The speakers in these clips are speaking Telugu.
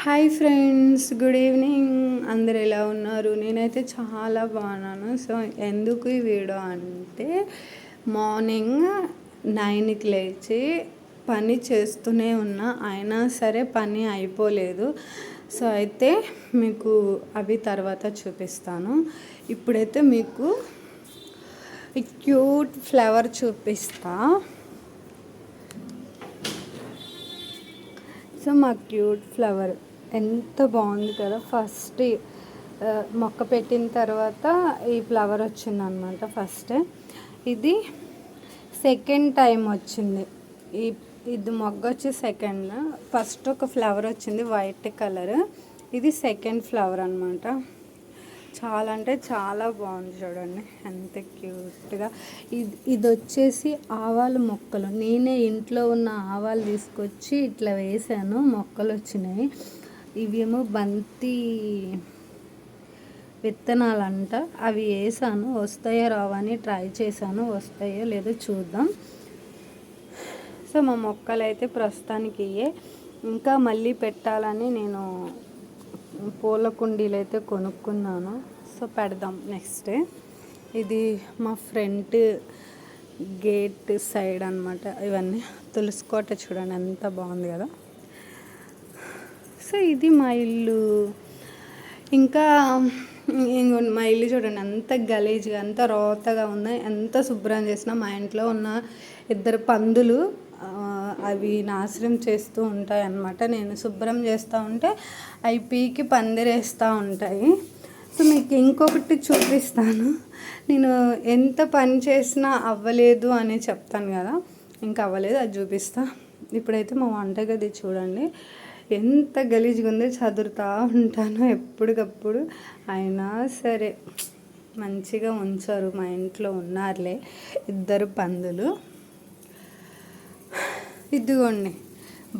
Hi friends, good evening. అందరు ఎలా ఉన్నారు? నేనైతే చాలా బాగున్నాను. సో ఎందుకు ఈ వీడియో అంటే, మార్నింగ్ 9కి లేచి పని చేస్తూనే ఉన్నా, అయినా సరే పని అయిపోలేదు. సో అయితే మీకు అవి తర్వాత చూపిస్తాను. ఇప్పుడైతే మీకు ఈ క్యూట్ ఫ్లవర్ చూపిస్తా. సో మా క్యూట్ ఫ్లవర్ ఎంత బాగుంది కదా. ఫస్ట్ మొక్క పెట్టిన తర్వాత ఈ ఫ్లవర్ వచ్చిందనమాట. ఫస్ట్ ఇది సెకండ్ టైం వచ్చింది. ఇది మొగ్గ వచ్చి సెకండ్. ఫస్ట్ ఒక ఫ్లవర్ వచ్చింది వైట్ కలర్, ఇది సెకండ్ ఫ్లవర్ అనమాట. చాలా అంటే చాలా బాగుంది చూడండి, ఎంత క్యూట్గా. ఇది వచ్చేసి ఆవాల మొక్కలు. నేనే ఇంట్లో ఉన్న ఆవాలు తీసుకొచ్చి ఇట్లా వేసాను, మొక్కలు వచ్చినాయి. ఇవేమో బంతి విత్తనాలంట, అవి వేసాను. వస్తాయో రావని ట్రై చేశాను, వస్తాయో లేదో చూద్దాం. సో మా మొక్కలు అయితే ప్రస్తుతానికి ఇంకా మళ్ళీ పెట్టాలని నేను పూల కుండీలు అయితే కొనుక్కున్నాను. సో పెడదాం నెక్స్ట్. ఇది మా ఫ్రంట్ గేట్ సైడ్ అనమాట. ఇవన్నీ తులసి కోట చూడండి, ఎంత బాగుంది కదా. సో ఇది మా ఇల్లు. ఇంకా మా ఇల్లు చూడండి, అంత గలీజ్గా, అంత రోతగా ఉన్నాయి. ఎంత శుభ్రం చేసినా మా ఇంట్లో ఉన్న 2 పందులు అవి నాశనం చేస్తూ ఉంటాయి అన్నమాట. నేను శుభ్రం చేస్తూ ఉంటే అవి పీకి పందిరేస్తూ ఉంటాయి. సో మీకు ఇంకొకటి చూపిస్తాను. నేను ఎంత పని చేసినా అవ్వలేదు అని చెప్తాను కదా, ఇంకా అవ్వలేదు, అది చూపిస్తా. ఇప్పుడైతే మా వంటగది చూడండి ఎంత గలీజ్గా ఉందో. చదువుతూ ఉంటాను ఎప్పటికప్పుడు, అయినా సరే మంచిగా ఉంచారు. మా ఇంట్లో ఉన్నారులే 2 పందులు. ఇదిగోండి,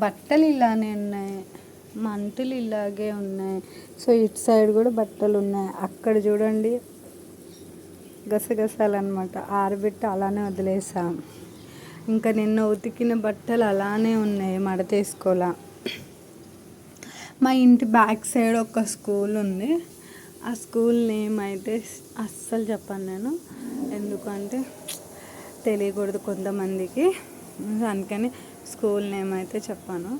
బట్టలు ఇలానే ఉన్నాయి, మంటలు ఇలాగే ఉన్నాయి. సో ఇటు సైడ్ కూడా బట్టలు ఉన్నాయి. అక్కడ చూడండి గసగసాలు అనమాట, ఆరబెట్టి అలానే వదిలేసాం. ఇంకా నిన్న ఉతికిన బట్టలు అలానే ఉన్నాయి, మడతేసుకోలా. మా ఇంటి బ్యాక్ సైడ్ ఒక స్కూల్ ఉంది. ఆ స్కూల్ నేమ్ అయితే అస్సలు చెప్పాను నేను, ఎందుకంటే తెలియకూడదు కొంతమందికి, అందుకని స్కూల్ నేమ్ అయితే చెప్పాను.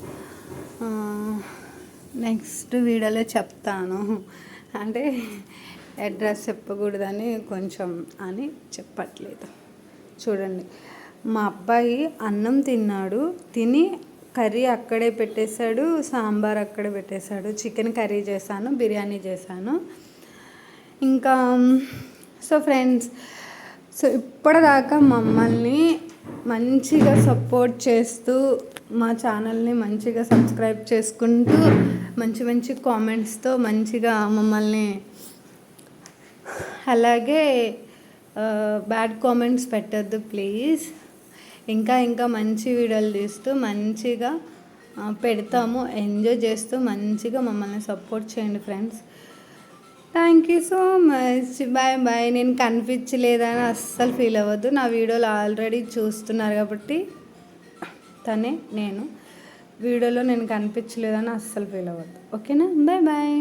నెక్స్ట్ వీడియోలో చెప్తాను, అంటే అడ్రస్ చెప్పకూడదని కొంచెం అని చెప్పట్లేదు. చూడండి, మా అబ్బాయి అన్నం తిన్నాడు, తిని కర్రీ అక్కడే పెట్టేశాడు, సాంబార్ అక్కడే పెట్టేశాడు. చికెన్ కర్రీ చేశాను, బిర్యానీ చేశాను. ఇంకా సో ఫ్రెండ్స్, సో ఇప్పటిదాకా మమ్మల్ని మంచిగా సపోర్ట్ చేస్తూ, మా ఛానల్ని మంచిగా సబ్స్క్రైబ్ చేసుకుంటూ, మంచి మంచి కామెంట్స్తో మంచిగా మమ్మల్ని, అలాగే బ్యాడ్ కామెంట్స్ పెట్టద్దు ప్లీజ్. ఇంకా ఇంకా మంచి వీడియోలు తీస్తూ మంచిగా పెడతాము, ఎంజాయ్ చేస్తూ మంచిగా మమ్మల్ని సపోర్ట్ చేయండి friends. Thank you so much. Bye bye. నేను కనిపించలేదని అస్సలు ఫీల్ అవ్వద్దు, నా వీడియోలు ఆల్రెడీ చూస్తున్నారు కాబట్టి. తనే నేను వీడియోలో నేను కనిపించలేదని అస్సలు ఫీల్ అవ్వద్దు, ఓకేనా? Bye bye.